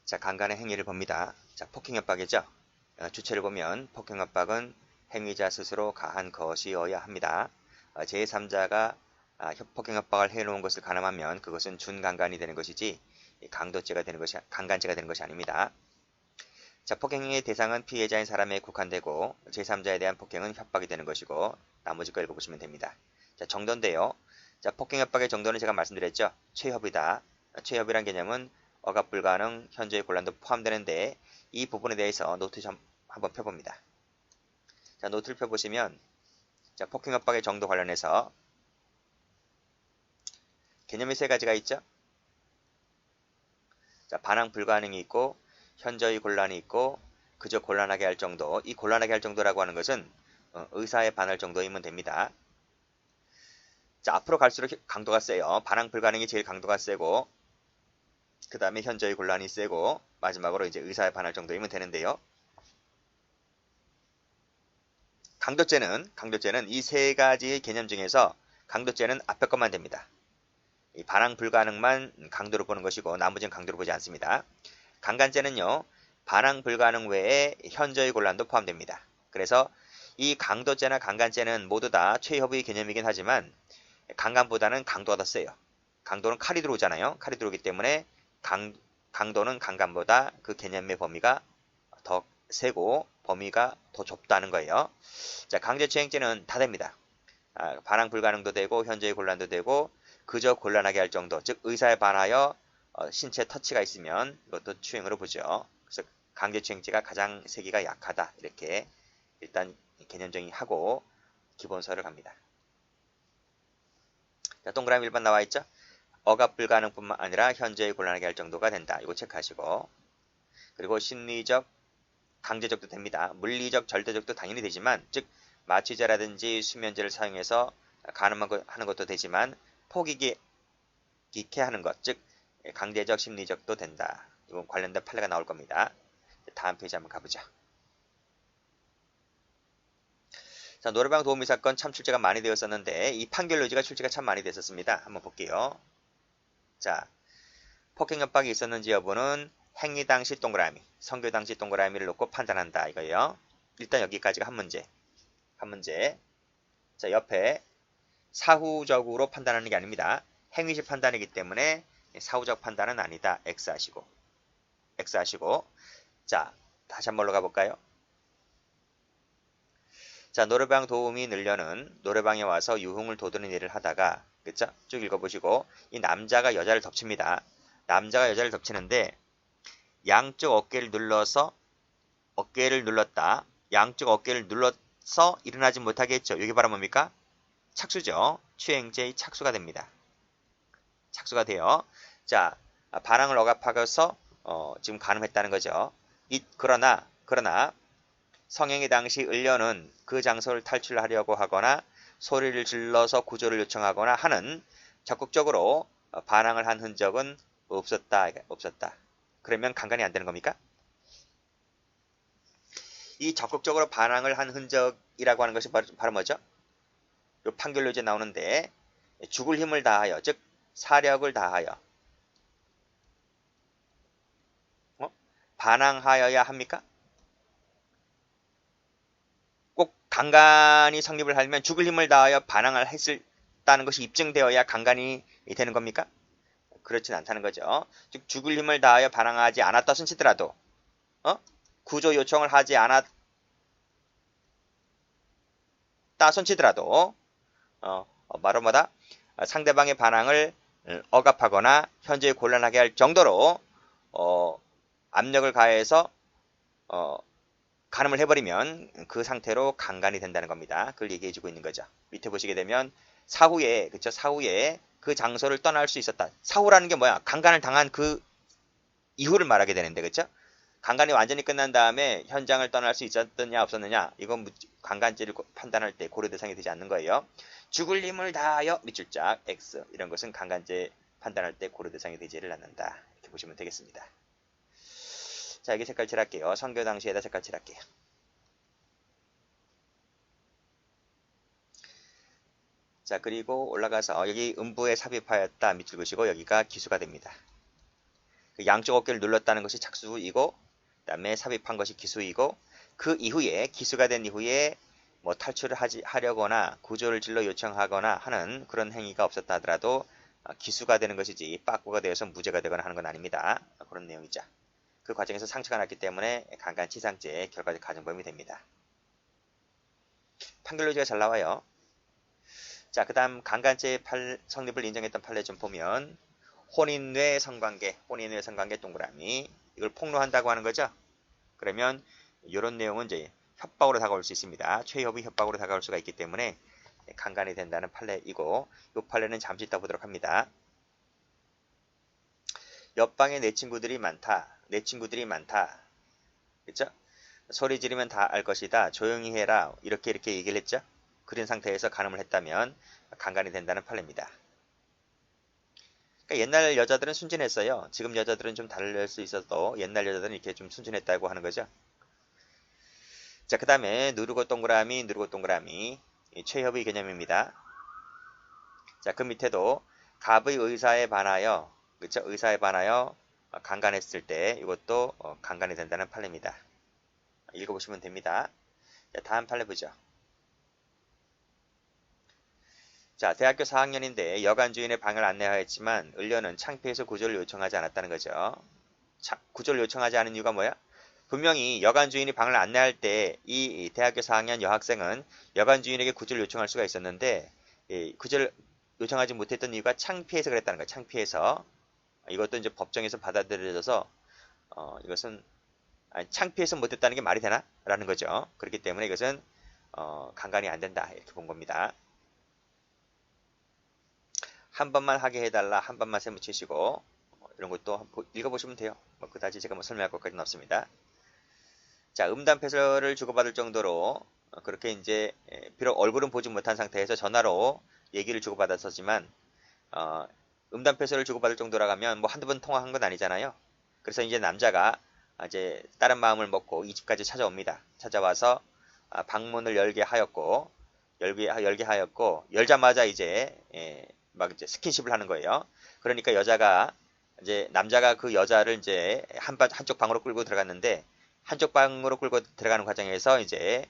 자, 강간의 행위를 봅니다. 자, 폭행협박이죠. 주체를 보면 폭행협박은 행위자 스스로 가한 것이어야 합니다. 제3자가 폭행협박을 해놓은 것을 가늠하면 그것은 준강간이 되는 것이지 강도죄가 되는 것이 강간죄가 되는 것이 아닙니다. 자, 폭행의 대상은 피해자인 사람에 국한되고 제3자에 대한 폭행은 협박이 되는 것이고 나머지 거 읽어보시면 됩니다. 자, 정도인데요. 자, 폭행협박의 정도는 제가 말씀드렸죠. 최협이다. 최협이란 개념은 억압 불가능, 현저히 곤란도 포함되는데 이 부분에 대해서 노트 좀 한번 펴봅니다. 자, 노트를 펴보시면 자, 폭행협박의 정도 관련해서 개념이 세 가지가 있죠. 자, 반항 불가능이 있고 현저히 곤란이 있고 그저 곤란하게 할 정도. 이 곤란하게 할 정도라고 하는 것은 의사에 반할 정도이면 됩니다. 자, 앞으로 갈수록 강도가 세요. 반항 불가능이 제일 강도가 세고 그 다음에 현저히 곤란이 세고 마지막으로 이제 의사에 반할 정도이면 되는데요. 강도죄는 이 세 가지의 개념 중에서 강도죄는 앞에 것만 됩니다. 이 반항 불가능만 강도로 보는 것이고 나머지는 강도로 보지 않습니다. 강간죄는요. 반항 불가능 외에 현저히 곤란도 포함됩니다. 그래서 이 강도죄나 강간죄는 모두 다 최협의 개념이긴 하지만 강간보다는 강도가 더 세요. 강도는 칼이 들어오잖아요. 칼이 들어오기 때문에 강도는 강간보다 그 개념의 범위가 더 세고 범위가 더 좁다는 거예요. 자, 강제추행죄는 다 됩니다. 반항 불가능도 되고 현저히 곤란도 되고 그저 곤란하게 할 정도, 즉 의사에 반하여 신체 터치가 있으면 이것도 추행으로 보죠. 그래서 강제추행죄가 가장 세기가 약하다. 이렇게 일단 개념 정의하고 기본서를 갑니다. 자, 동그라미 1번 나와 있죠? 억압 불가능뿐만 아니라 현저히 곤란하게 할 정도가 된다. 이거 체크하시고 그리고 심리적, 강제적도 됩니다. 물리적, 절대적도 당연히 되지만 즉 마취제라든지 수면제를 사용해서 가늠하는 것도 되지만 포기게 하는 것, 즉 강제적, 심리적도 된다. 이건 관련된 판례가 나올 겁니다. 다음 페이지 한번 가보죠. 자, 노래방 도우미 사건 참 출제가 많이 되었었는데 이 판결 요지가 출제가 참 많이 됐었습니다. 한번 볼게요. 자, 폭행 협박이 있었는지 여부는 행위 당시 동그라미, 선고 당시 동그라미를 놓고 판단한다 이거예요. 일단 여기까지가 한 문제. 자, 옆에 사후적으로 판단하는 게 아닙니다. 행위시 판단이기 때문에 사후적 판단은 아니다. X 하시고. 자, 다시 한번 올라가 볼까요? 자, 노래방 도우미 늘려는 노래방에 와서 유흥을 도드는 일을 하다가 그쵸? 쭉 읽어보시고 이 남자가 여자를 덮칩니다. 남자가 여자를 덮치는데 양쪽 어깨를 눌렀다. 양쪽 어깨를 눌러서 일어나지 못하게 했죠. 이게 바로 뭡니까? 착수죠. 추행죄의 착수가 됩니다. 착수가 돼요. 자, 반항을 억압하고서 지금 가늠했다는 거죠. 그러나 성행위 당시 을려는 그 장소를 탈출하려고 하거나 소리를 질러서 구조를 요청하거나 하는 적극적으로 반항을 한 흔적은 없었다. 그러면 강간이 안 되는 겁니까? 이 적극적으로 반항을 한 흔적이라고 하는 것이 바로 뭐죠? 요 판결로 이제 나오는데 죽을 힘을 다하여, 즉 사력을 다하여 반항하여야 합니까? 꼭 강간이 성립을 하려면 죽을 힘을 다하여 반항을 했다는 것이 입증되어야 강간이 되는 겁니까? 그렇진 않다는 거죠. 즉 죽을 힘을 다하여 반항하지 않았다 손치더라도 구조 요청을 하지 않았다 손치더라도 바로 뭐다? 상대방의 반항을 억압하거나 현저히 곤란하게 할 정도로 압력을 가해서 가늠을 해버리면 그 상태로 강간이 된다는 겁니다. 그걸 얘기해주고 있는 거죠. 밑에 보시게 되면 사후에 그 장소를 떠날 수 있었다. 사후라는 게 뭐야? 강간을 당한 그 이후를 말하게 되는데, 그렇죠? 강간이 완전히 끝난 다음에 현장을 떠날 수 있었느냐 없었느냐 이건 강간죄를 판단할 때 고려 대상이 되지 않는 거예요. 죽을 힘을 다하여 밑줄짝 X 이런 것은 강간죄 판단할 때 고려 대상이 되지를 않는다. 이렇게 보시면 되겠습니다. 자, 여기 색깔 칠할게요. 선교 당시에다 색깔 칠할게요. 자, 그리고 올라가서 여기 음부에 삽입하였다 밑줄 그시고 여기가 기수가 됩니다. 그 양쪽 어깨를 눌렀다는 것이 착수이고, 그 다음에 삽입한 것이 기수이고, 그 이후에 기수가 된 이후에 뭐 탈출을 하려거나 구조를 질러 요청하거나 하는 그런 행위가 없었다 하더라도 기수가 되는 것이지 빠꾸가 되어서 무죄가 되거나 하는 건 아닙니다. 그런 내용이죠. 그 과정에서 상처가 났기 때문에 강간치상죄의 결과적 가정범위 됩니다. 판결 논지가 잘 나와요. 자, 그 다음 강간죄 성립을 인정했던 판례 좀 보면 혼인외 성관계 동그라미, 이걸 폭로한다고 하는 거죠. 그러면 이런 내용은 이제 협박으로 다가올 수 있습니다. 최협의 협박으로 다가올 수가 있기 때문에 강간이 된다는 판례이고, 이 판례는 잠시 이따 보도록 합니다. 옆방에 내 친구들이 많다. 그렇죠? 소리 지르면 다 알 것이다. 조용히 해라. 이렇게 얘기를 했죠. 그런 상태에서 간음을 했다면 강간이 된다는 판례입니다. 그러니까 옛날 여자들은 순진했어요. 지금 여자들은 좀 다를 수 있어도 옛날 여자들은 이렇게 좀 순진했다고 하는 거죠. 자, 그 다음에 누르고 동그라미 최협의 개념입니다. 자, 그 밑에도 갑의 의사에 반하여, 그렇죠? 의사에 반하여 강간했을 때 이것도 강간이 된다는 판례입니다. 읽어보시면 됩니다. 자, 다음 판례 보죠. 자, 대학교 4학년인데 여관 주인의 방을 안내하였지만 을려는 창피해서 구조를 요청하지 않았다는 거죠. 구조를 요청하지 않은 이유가 뭐야? 분명히 여관 주인이 방을 안내할 때 이 대학교 4학년 여학생은 여관 주인에게 구조를 요청할 수가 있었는데, 구조를 요청하지 못했던 이유가 창피해서 그랬다는 거예요. 창피해서. 이것도 이제 법정에서 받아들여져서 이것은 창피해서 못했다는 게 말이 되나? 라는 거죠. 그렇기 때문에 이것은 강간이 안 된다, 이렇게 본 겁니다. 한 번만 하게 해달라, 한 번만 세무치시고 이런 것도 읽어보시면 돼요. 그다지 제가 설명할 것까지는 없습니다. 자, 음담패설을 주고받을 정도로 그렇게 이제 비록 얼굴은 보지 못한 상태에서 전화로 얘기를 주고받았었지만 음담패설을 주고받을 정도라고 하면 뭐 한두 번 통화한 건 아니잖아요. 그래서 이제 남자가 이제 다른 마음을 먹고 이 집까지 찾아옵니다. 찾아와서 방문을 열게 하였고 열자마자 이제 막 이제 스킨십을 하는 거예요. 그러니까 남자가 그 여자를 이제 한쪽 방으로 끌고 들어갔는데, 한쪽 방으로 끌고 들어가는 과정에서 이제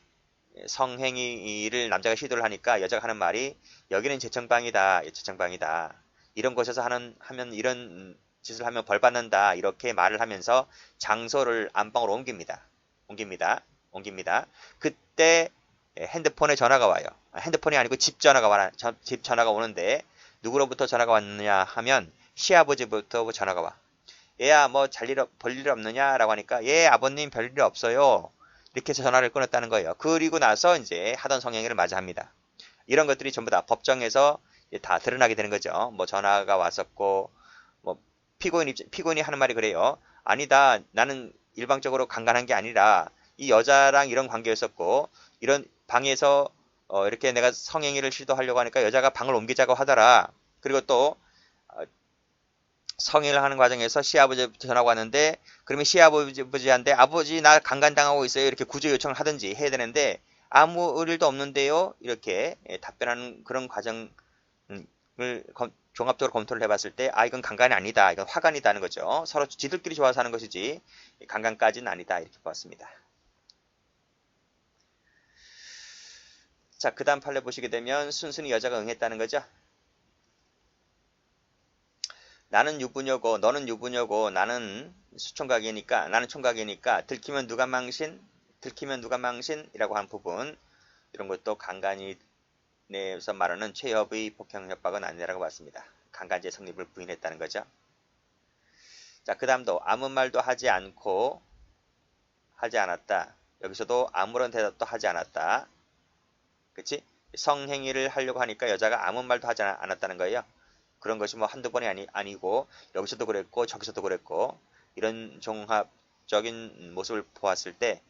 성행위를 남자가 시도를 하니까 여자가 하는 말이 여기는 제청방이다. 이런 곳에서 하면 이런 짓을 하면 벌 받는다. 이렇게 말을 하면서 장소를 안방으로 옮깁니다. 그때 핸드폰에 전화가 와요. 핸드폰이 아니고 집 전화가 오는데 누구로부터 전화가 왔느냐 하면 시아버지부터 전화가 와. 얘야 뭐 별일 없느냐 라고 하니까, 예 아버님 별일 없어요. 이렇게 해서 전화를 끊었다는 거예요. 그리고 나서 이제 하던 성행위를 마저합니다. 이런 것들이 전부 다 법정에서 다 드러나게 되는 거죠. 뭐 전화가 왔었고, 뭐 피고인이 하는 말이 그래요. 아니다, 나는 일방적으로 강간한 게 아니라 이 여자랑 이런 관계였었고, 이런 방에서 이렇게 내가 성행위를 시도하려고 하니까 여자가 방을 옮기자고 하더라. 그리고 또 성행위를 하는 과정에서 시아버지부터 전화가 왔는데, 그러면 시아버지한테 아버지 나 강간당하고 있어요, 이렇게 구조 요청을 하든지 해야 되는데 아무 일도 없는데요, 이렇게 답변하는 그런 과정을 종합적으로 검토를 해봤을 때 이건 강간이 아니다, 이건 화간이다는 거죠. 서로 지들끼리 좋아서 하는 것이지 강간까지는 아니다, 이렇게 봤습니다. 자, 그 다음 판례 보시게 되면 순순히 여자가 응했다는 거죠. 나는 유부녀고 너는 유부녀고 나는 총각이니까 들키면 누가 망신 이라고 하는 부분, 이런 것도 강간이 내에서 말하는 최협의 폭행협박은 아니라고 봤습니다. 강간죄 성립을 부인했다는 거죠. 자, 그 다음도 아무 말도 하지 않았다. 여기서도 아무런 대답도 하지 않았다. 그치? 성행위를 하려고 하니까 여자가 아무 말도 하지 않았다는 거예요. 그런 것이 뭐 한두 번이 아니고 여기서도 그랬고 저기서도 그랬고, 이런 종합적인 모습을 보았을 때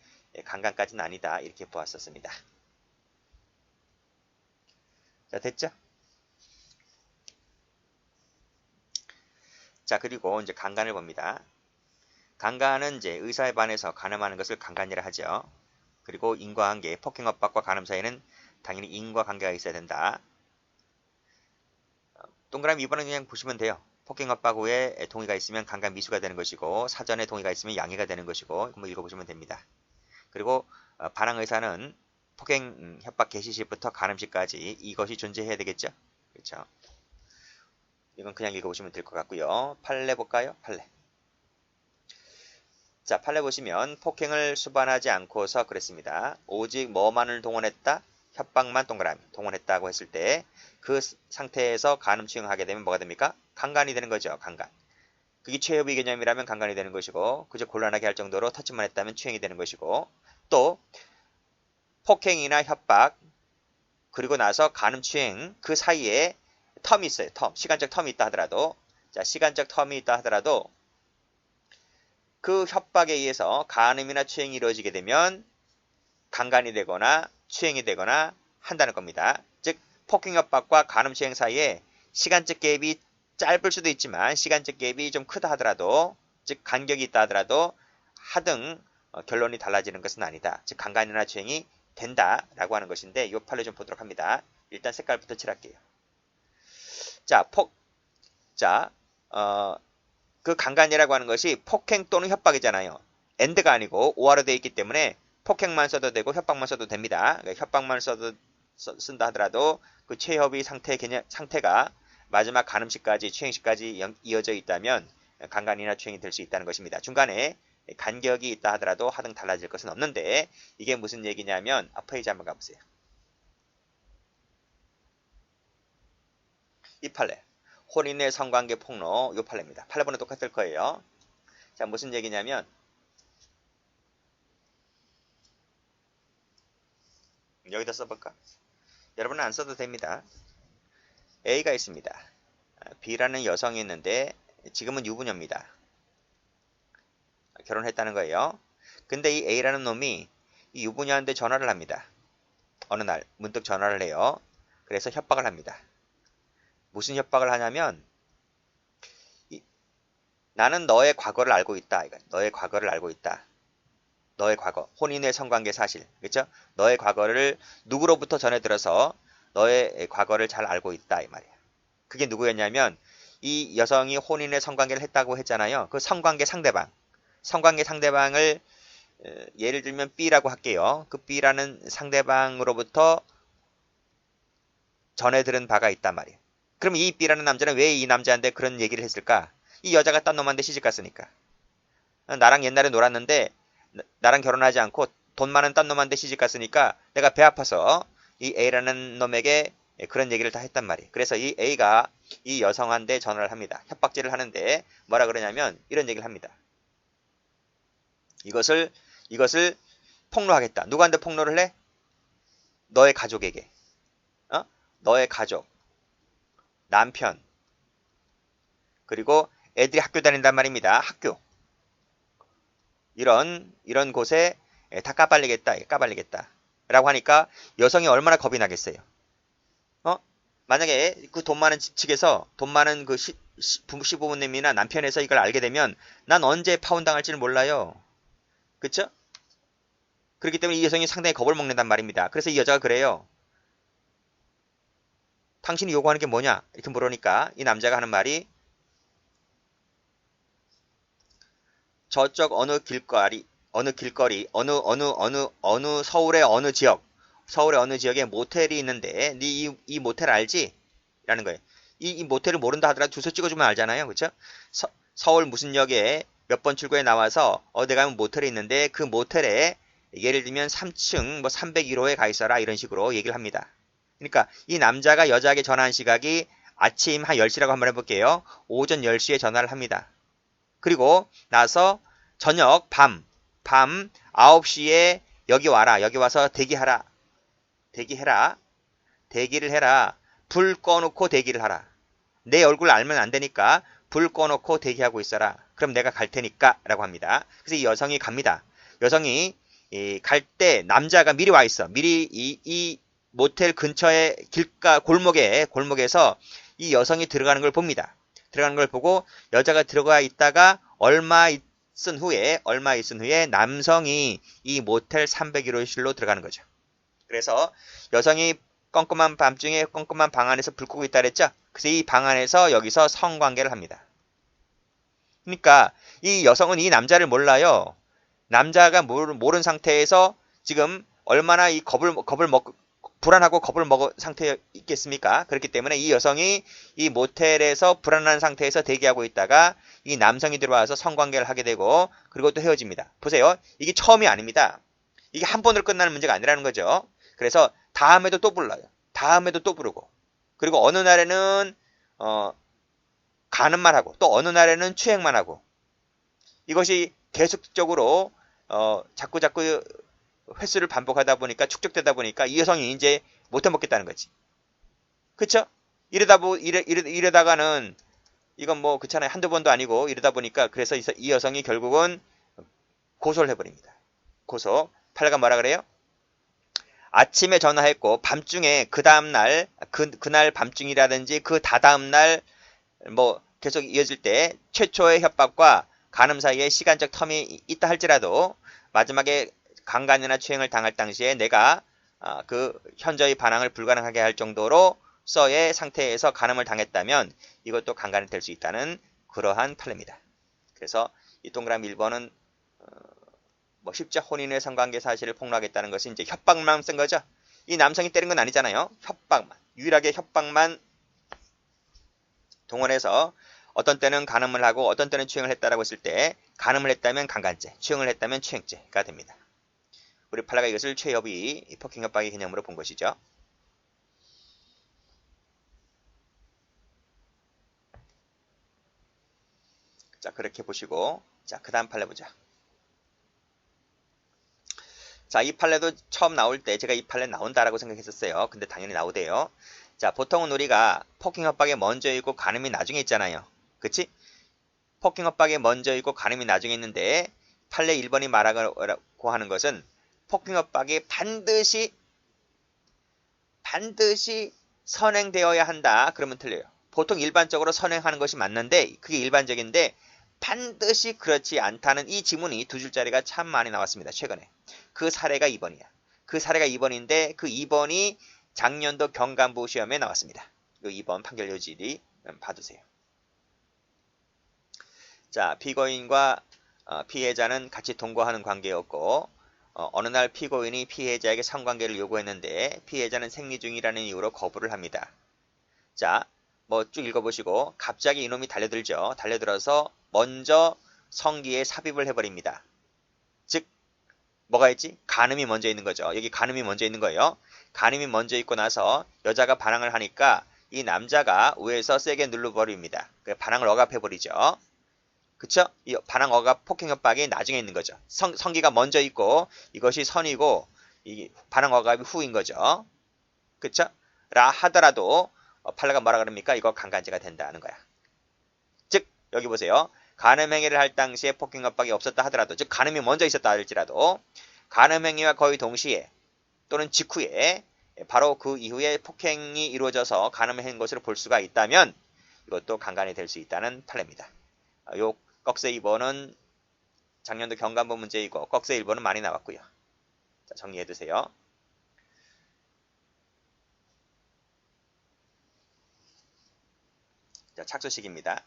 강간까지는 아니다, 이렇게 보았었습니다. 자, 됐죠? 자, 그리고 이제 강간을 봅니다. 강간은 이제 의사에 반해서 간음하는 것을 강간이라 하죠. 그리고 인과관계, 폭행협박과 간음 사이에는 당연히 인과관계가 있어야 된다. 동그라미 2번은 그냥 보시면 돼요. 폭행 협박 후에 동의가 있으면 강간 미수가 되는 것이고 사전에 동의가 있으면 양해가 되는 것이고 한번 읽어보시면 됩니다. 그리고 반항 의사는 폭행 협박 개시 시부터 간음 시까지 이것이 존재해야 되겠죠. 그렇죠. 이건 그냥 읽어보시면 될 것 같고요. 판례 볼까요? 판례. 자, 판례 보시면 폭행을 수반하지 않고서 그랬습니다. 오직 뭐만을 동원했다? 협박만 동그라미 동원했다고 했을 때 그 상태에서 간음 추행하게 되면 뭐가 됩니까? 강간이 되는 거죠. 강간. 그게 최협의 개념이라면 강간이 되는 것이고 그저 곤란하게 할 정도로 터치만 했다면 추행이 되는 것이고 또 폭행이나 협박 그리고 나서 간음 추행 그 사이에 텀이 있어요. 시간적 텀이 있다 하더라도 자, 시간적 텀이 있다 하더라도 그 협박에 의해서 간음이나 추행이 이루어지게 되면 강간이 되거나 추행이 되거나 한다는 겁니다. 즉 폭행 협박과 간음 추행 사이에 시간적 갭이 짧을 수도 있지만 시간적 갭이 좀 크다 하더라도 즉 간격이 있다 하더라도 하등 결론이 달라지는 것은 아니다. 즉 강간이나 추행이 된다라고 하는 것인데 이 판례 좀 보도록 합니다. 일단 색깔부터 칠할게요. 그 강간이라고 하는 것이 폭행 또는 협박이잖아요. and가 아니고 or로 되어 있기 때문에 폭행만 써도 되고 협박만 써도 됩니다. 그러니까 협박만 쓴다 하더라도 그 최협의 상태가 마지막 간음시까지 추행시까지 이어져 있다면 강간이나 추행이 될 수 있다는 것입니다. 중간에 간격이 있다 하더라도 하등 달라질 것은 없는데 이게 무슨 얘기냐면 앞 페이지 한번 가보세요. 이 판례. 혼인의 성관계 폭로 요 판례입니다. 판례번호 똑같을 거예요. 자, 무슨 얘기냐면 여기다 써볼까? 여러분은 안 써도 됩니다. A가 있습니다. B라는 여성이 있는데 지금은 유부녀입니다. 결혼했다는 거예요. 근데 이 A라는 놈이 이 유부녀한테 전화를 합니다. 어느 날 문득 전화를 해요. 그래서 협박을 합니다. 무슨 협박을 하냐면 나는 너의 과거를 알고 있다. 너의 과거를 알고 있다. 너의 과거, 혼인의 성관계 사실, 그렇죠? 너의 과거를 누구로부터 전해 들어서 너의 과거를 잘 알고 있다 이 말이야. 그게 누구였냐면 이 여성이 혼인의 성관계를 했다고 했잖아요. 그 성관계 상대방을 예를 들면 B라고 할게요. 그 B라는 상대방으로부터 전해 들은 바가 있단 말이에요. 그럼 이 B라는 남자는 왜 이 남자한테 그런 얘기를 했을까? 이 여자가 딴 놈한테 시집 갔으니까. 나랑 옛날에 놀았는데 나랑 결혼하지 않고 돈 많은 딴 놈한테 시집 갔으니까 내가 배 아파서 이 A라는 놈에게 그런 얘기를 다 했단 말이에요. 그래서 이 A가 이 여성한테 전화를 합니다. 협박질을 하는데 뭐라 그러냐면 이런 얘기를 합니다. 이것을 폭로하겠다. 누구한테 폭로를 해? 너의 가족에게. 너의 가족. 남편. 그리고 애들이 학교 다닌단 말입니다. 학교. 이런 곳에 다 까발리겠다. 라고 하니까 여성이 얼마나 겁이 나겠어요. 만약에 그 돈 많은 집 측에서 돈 많은 그 시부모님이나 남편에서 이걸 알게 되면 난 언제 파혼당할지는 몰라요. 그쵸? 그렇기 때문에 이 여성이 상당히 겁을 먹는단 말입니다. 그래서 이 여자가 그래요. 당신이 요구하는 게 뭐냐? 이렇게 물으니까 이 남자가 하는 말이 저쪽 어느 길거리, 서울의 어느 지역에 모텔이 있는데 이 모텔 알지? 라는 거예요. 이 모텔을 모른다 하더라도 주소 찍어주면 알잖아요. 그쵸? 서울 무슨 역에 몇 번 출구에 나와서 어디 가면 모텔이 있는데 그 모텔에 예를 들면 3층 뭐 301호에 가 있어라 이런 식으로 얘기를 합니다. 그러니까 이 남자가 여자에게 전화한 시각이 아침 한 10시라고 한번 해볼게요. 오전 10시에 전화를 합니다. 그리고 나서 저녁 밤 9시에 여기 와라. 여기 와서 대기를 해라. 불 꺼놓고 대기를 하라. 내 얼굴 알면 안 되니까 불 꺼놓고 대기하고 있어라. 그럼 내가 갈 테니까 라고 합니다. 그래서 이 여성이 갑니다. 여성이 갈 때 남자가 미리 와 있어. 미리 이 모텔 근처에 골목에서 이 여성이 들어가는 걸 봅니다. 들어가는 걸 보고 여자가 들어가 있다가 얼마 있은 후에 남성이 이 모텔 301호실로 들어가는 거죠. 그래서 여성이 껌껌한 밤중에 껌껌한 방 안에서 불 끄고 있다 그랬죠? 그래서 이 방 안에서 여기서 성관계를 합니다. 그러니까 이 여성은 이 남자를 몰라요. 남자가 모르는 상태에서 지금 얼마나 이 불안하고 겁을 먹은 상태에 있겠습니까? 그렇기 때문에 이 여성이 이 모텔에서 불안한 상태에서 대기하고 있다가 이 남성이 들어와서 성관계를 하게 되고 그리고 또 헤어집니다. 보세요. 이게 처음이 아닙니다. 이게 한 번으로 끝나는 문제가 아니라는 거죠. 그래서 다음에도 또 불러요. 다음에도 또 부르고 그리고 어느 날에는 가는만 하고 또 어느 날에는 추행만 하고 이것이 계속적으로 자꾸 횟수를 반복하다 보니까 축적되다 보니까 이 여성이 이제 못해 먹겠다는 거지. 그쵸? 이러다가는 이건 뭐 그렇잖아요. 한두 번도 아니고 이러다 보니까 그래서 이 여성이 결국은 고소를 해버립니다. 고소. 팔레가 뭐라 그래요? 아침에 전화했고 밤중에 그 다음날 그날 밤중이라든지 그 다다음날 뭐 계속 이어질 때 최초의 협박과 간음 사이에 시간적 텀이 있다 할지라도 마지막에 강간이나 추행을 당할 당시에 내가 그 현저히 반항을 불가능하게 할 정도로서의 상태에서 간음을 당했다면 이것도 강간이 될 수 있다는 그러한 판례입니다. 그래서 이 동그라미 1번은 뭐 십자 혼인의 성관계 사실을 폭로하겠다는 것이 이제 협박만 쓴 거죠. 이 남성이 때린 건 아니잖아요. 협박만. 유일하게 협박만 동원해서 어떤 때는 간음을 하고 어떤 때는 추행을 했다라고 했을 때 간음을 했다면 강간죄, 추행을 했다면 추행죄가 됩니다. 우리 팔라가 이것을 최협의 폭행 협박의 개념으로 본 것이죠. 자, 그렇게 보시고 자, 그 다음 판례 보자. 자, 이 판례도 처음 나올 때 제가 이 판례 나온다라고 생각했었어요. 근데 당연히 나오대요. 자, 보통은 우리가 폭행 협박에 먼저 있고 간음이 나중에 있잖아요. 그치? 폭행 협박에 먼저 있고 간음이 나중에 있는데 판례 1번이 말하고 하는 것은 폭행 협박이 반드시 선행되어야 한다. 그러면 틀려요. 보통 일반적으로 선행하는 것이 맞는데 그게 일반적인데 반드시 그렇지 않다는 이 지문이 두 줄짜리가 참 많이 나왔습니다. 최근에. 그 사례가 2번이야. 그 사례가 2번인데 그 2번이 작년도 경간부 시험에 나왔습니다. 그 2번 판결 요지리 봐두세요. 자, 피고인과 피해자는 같이 동거하는 관계였고 어느 날 피고인이 피해자에게 성관계를 요구했는데 피해자는 생리 중이라는 이유로 거부를 합니다. 자, 뭐 쭉 읽어보시고 갑자기 이놈이 달려들죠. 달려들어서 먼저 성기에 삽입을 해버립니다. 즉 뭐가 있지? 간음이 먼저 있는 거죠. 여기 간음이 먼저 있는 거예요. 간음이 먼저 있고 나서 여자가 반항을 하니까 이 남자가 위에서 세게 눌러버립니다. 반항을 억압해버리죠. 그쵸? 이 반항 억압 폭행 협박이 나중에 있는 거죠. 성기가 먼저 있고 이것이 선이고 이 반항 억압이 후인 거죠. 그쵸? 라 하더라도 판례가 뭐라 그럽니까? 이거 강간죄가 된다는 거야. 즉 여기 보세요. 간음 행위를 할 당시에 폭행 협박이 없었다 하더라도 즉 간음이 먼저 있었다 할지라도 간음 행위와 거의 동시에 또는 직후에 바로 그 이후에 폭행이 이루어져서 간음을 한 것으로 볼 수가 있다면 이것도 강간이 될 수 있다는 판례입니다. 요 꺽쇠 2번은 작년도 경간부 문제이고 꺽쇠 1번은 많이 나왔고요. 자, 정리해두세요. 자, 착수식입니다.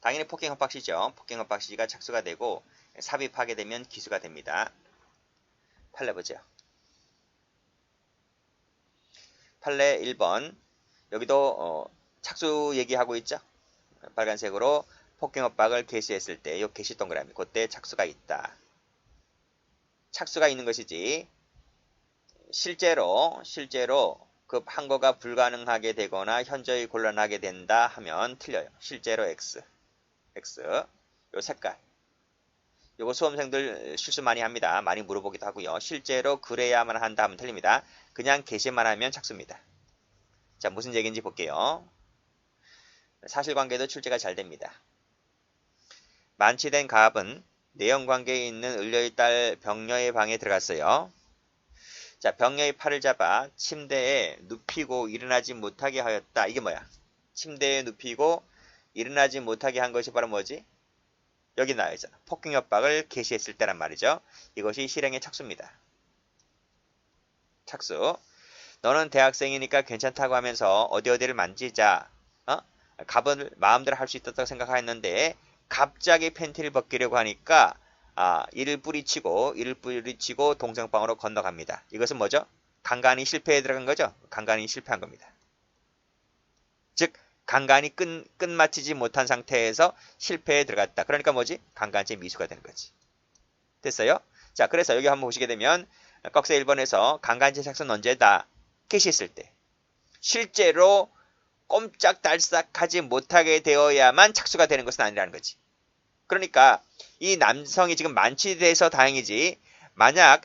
당연히 폭행 협박 시죠. 폭행 협박 시가 착수가 되고 삽입하게 되면 기수가 됩니다. 판례 보죠. 판례 1번 여기도 착수 얘기하고 있죠. 빨간색으로 폭행 협박을 개시했을 때 이 개시 동그라미 그때 착수가 있다. 착수가 있는 것이지 실제로 그 항거가 불가능하게 되거나 현저히 곤란하게 된다 하면 틀려요. 실제로 X 요 색깔 요거 수험생들 실수 많이 합니다. 많이 물어보기도 하고요. 실제로 그래야만 한다 하면 틀립니다. 그냥 개시만 하면 착수입니다. 자, 무슨 얘기인지 볼게요. 사실관계도 출제가 잘 됩니다. 만취된 가압은 내연관계에 있는 을려의 딸 병녀의 방에 들어갔어요. 자, 병녀의 팔을 잡아 침대에 눕히고 일어나지 못하게 하였다. 이게 뭐야? 침대에 눕히고 일어나지 못하게 한 것이 바로 뭐지? 여기 나와 있잖아. 폭행 협박을 개시했을 때란 말이죠. 이것이 실행의 착수입니다. 착수. 너는 대학생이니까 괜찮다고 하면서 어디 어디를 만지자. 갑을 마음대로 할 수 있었다고 생각했는데 갑자기 팬티를 벗기려고 하니까 이를 뿌리치고 동생방으로 건너갑니다. 이것은 뭐죠? 강간이 실패에 들어간 거죠? 강간이 실패한 겁니다. 즉 강간이 끝마치지 못한 상태에서 실패에 들어갔다. 그러니까 뭐지? 강간죄 미수가 되는 거지. 됐어요? 자, 그래서 여기 한번 보시게 되면 꺽쇠 1번에서 강간죄 착수는 언제다? 개시했을 때. 실제로 꼼짝달싹하지 못하게 되어야만 착수가 되는 것은 아니라는 거지. 그러니까 이 남성이 지금 만취돼서 다행이지, 만약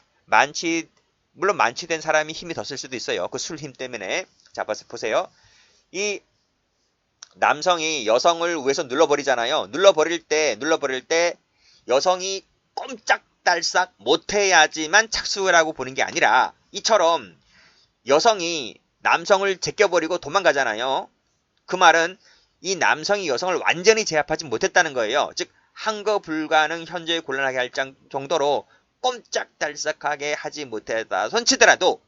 물론 만취된 사람이 힘이 더 쓸 수도 있어요. 그 술 힘 때문에. 자, 보세요. 이 남성이 여성을 위해서 눌러버리잖아요. 눌러버릴 때 여성이 꼼짝달싹 못해야지만 착수라고 보는 게 아니라, 이처럼 여성이 남성을 제껴버리고 도망가잖아요. 그 말은 이 남성이 여성을 완전히 제압하지 못했다는 거예요. 즉 항거 불가능, 현저히 곤란하게 할 정도로 꼼짝달싹하게 하지 못했다 손치더라도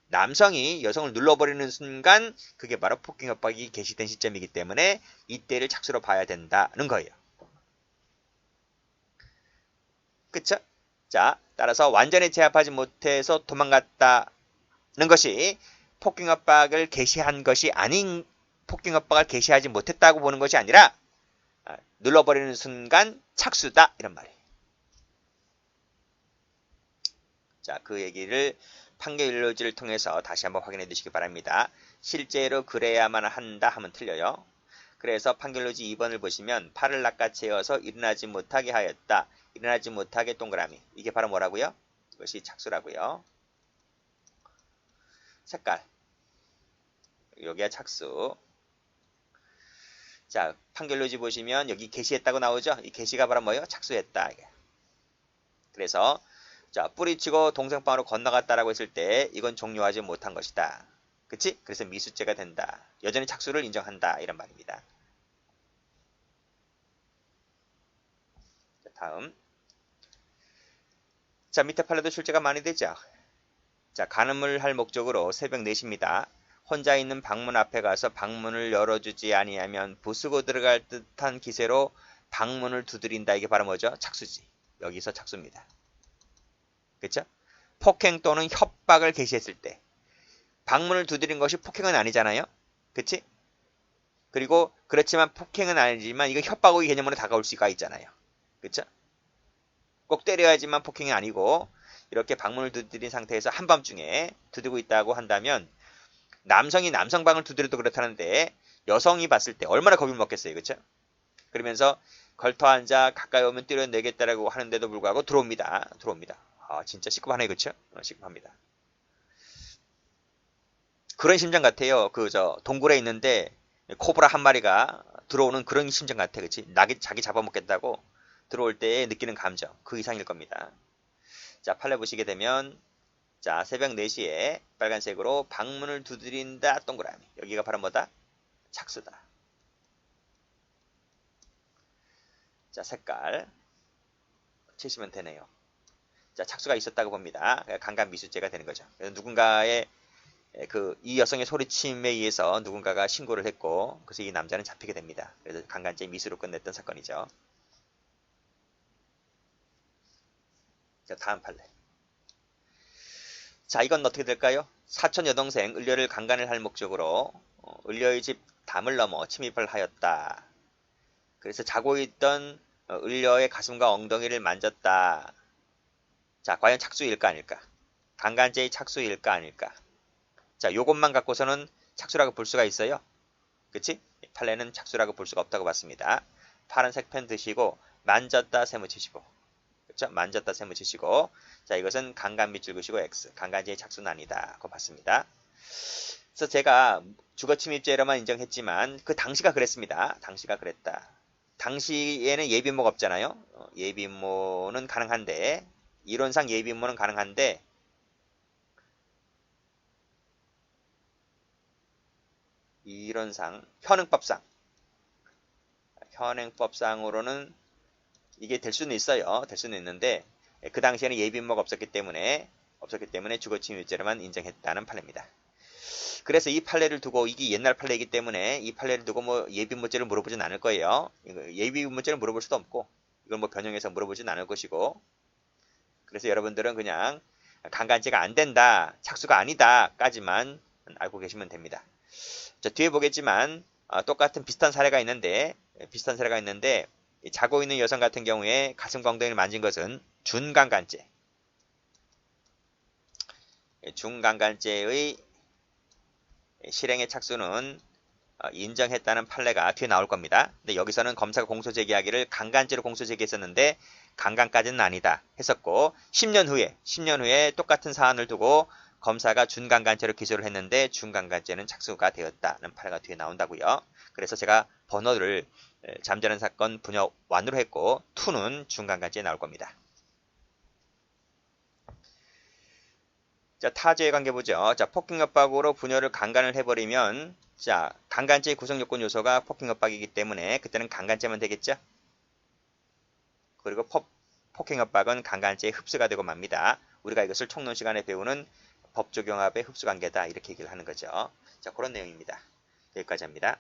남성이 여성을 눌러버리는 순간 그게 바로 폭행 협박이 개시된 시점이기 때문에 이때를 착수로 봐야 된다는 거예요. 그쵸? 자, 따라서 완전히 제압하지 못해서 도망갔다는 것이 폭행 협박을 개시한 것이 아닌, 폭행 협박을 개시하지 못했다고 보는 것이 아니라 눌러버리는 순간 착수다, 이런 말이에요. 자, 그 얘기를 판결 일로지를 통해서 다시 한번 확인해 주시기 바랍니다. 실제로 그래야만 한다 하면 틀려요. 그래서 판결로지 2번을 보시면 팔을 낚아채어서 일어나지 못하게 하였다. 일어나지 못하게 동그라미. 이게 바로 뭐라고요? 이것이 착수라고요. 색깔. 여기가 착수. 자, 판결로지 보시면 여기 개시했다고 나오죠? 이 개시가 바로 뭐예요? 착수했다. 그래서 자, 뿌리치고 동생방으로 건너갔다라고 했을 때 이건 종료하지 못한 것이다. 그치? 그래서 미수죄가 된다. 여전히 착수를 인정한다. 이런 말입니다. 자, 다음. 자, 밑에 판례도 출제가 많이 되죠. 자, 간음을 할 목적으로 새벽 4시입니다. 혼자 있는 방문 앞에 가서 방문을 열어주지 아니하면 부수고 들어갈 듯한 기세로 방문을 두드린다. 이게 바로 뭐죠? 착수지. 여기서 착수입니다. 그쵸? 폭행 또는 협박을 개시했을 때 방문을 두드린 것이 폭행은 아니잖아요. 그치? 그리고 그렇지만 폭행은 아니지만 이거 협박의 개념으로 다가올 수가 있잖아요. 그쵸? 꼭 때려야지만 폭행이 아니고 이렇게 방문을 두드린 상태에서 한밤중에 두드리고 있다고 한다면 남성이 남성방을 두드려도 그렇다는데 여성이 봤을 때 얼마나 겁이 먹겠어요. 그쵸? 그러면서 걸터 앉아 가까이 오면 때려내겠다라고 하는데도 불구하고 들어옵니다. 진짜 시급하네. 그쵸? 시급합니다. 그런 심정 같아요. 동굴에 있는데 코브라 한 마리가 들어오는 그런 심정 같아. 그치? 자기 잡아먹겠다고 들어올 때 느끼는 감정. 그 이상일 겁니다. 자, 판례 보시게 되면 자, 새벽 4시에 빨간색으로 방문을 두드린다. 동그라미. 여기가 바로 뭐다? 착수다. 자, 색깔 치시면 되네요. 자, 착수가 있었다고 봅니다. 강간 미수죄가 되는 거죠. 그래서 누군가의 이 여성의 소리침에 의해서 누군가가 신고를 했고, 그래서 이 남자는 잡히게 됩니다. 그래서 강간죄 미수로 끝냈던 사건이죠. 자, 다음 판례. 자, 이건 어떻게 될까요? 사촌 여동생 을려를 강간을 할 목적으로 을려의 집 담을 넘어 침입을 하였다. 그래서 자고 있던 을려의 가슴과 엉덩이를 만졌다. 자, 과연 착수일까 아닐까? 강간죄의 착수일까 아닐까? 자, 요것만 갖고서는 착수라고 볼 수가 있어요. 그치? 판례는 착수라고 볼 수가 없다고 봤습니다. 파란색 펜 드시고 만졌다 세모 치시고, 그쵸? 만졌다 세모 치시고, 자, 이것은 강간 밑줄 그시고 X, 강간죄의 착수는 아니다. 그거 봤습니다. 그래서 제가 주거침입죄로만 인정했지만 그 당시가 그랬습니다. 당시가 그랬다. 당시에는 예비모가 없잖아요. 예비모는 가능한데, 이론상 예비모는 가능한데, 이론상 현행법상으로는 이게 될 수는 있어요. 될 수는 있는데 그 당시에는 예비모가 없었기 때문에 주거침입죄로만 인정했다는 판례입니다. 그래서 이 판례를 두고 이게 옛날 판례이기 때문에 이 판례를 두고 뭐 예비 문제를 물어보진 않을 거예요. 예비 문제를 물어볼 수도 없고 이걸 뭐 변형해서 물어보진 않을 것이고 그래서 여러분들은 그냥 강간죄가 안 된다, 착수가 아니다까지만 알고 계시면 됩니다. 자, 뒤에 보겠지만 똑같은 비슷한 사례가 있는데 자고 있는 여성 같은 경우에 가슴 광대를 만진 것은 준강간죄. 준강간죄의 실행의 착수는 인정했다는 판례가 뒤에 나올 겁니다. 근데 여기서는 검사가 공소제기하기를 강간죄로 공소제기했었는데 강간까지는 아니다 했었고 10년 후에 똑같은 사안을 두고 검사가 준강간죄로 기소를 했는데 준강간죄는 착수가 되었다는 판례가 뒤에 나온다고요. 그래서 제가 번호를 잠자는 사건 분여 1으로 했고 2는 준강간죄에 나올 겁니다. 자, 타죄의 관계 보죠. 자, 폭행협박으로 부녀를 강간을 해버리면 자, 강간죄의 구성 요건 요소가 폭행협박이기 때문에 그때는 강간죄만 되겠죠. 그리고 폭행협박은 강간죄의 흡수가 되고 맙니다. 우리가 이것을 총론 시간에 배우는 법조경합의 흡수관계다 이렇게 얘기를 하는 거죠. 자, 그런 내용입니다. 여기까지 합니다.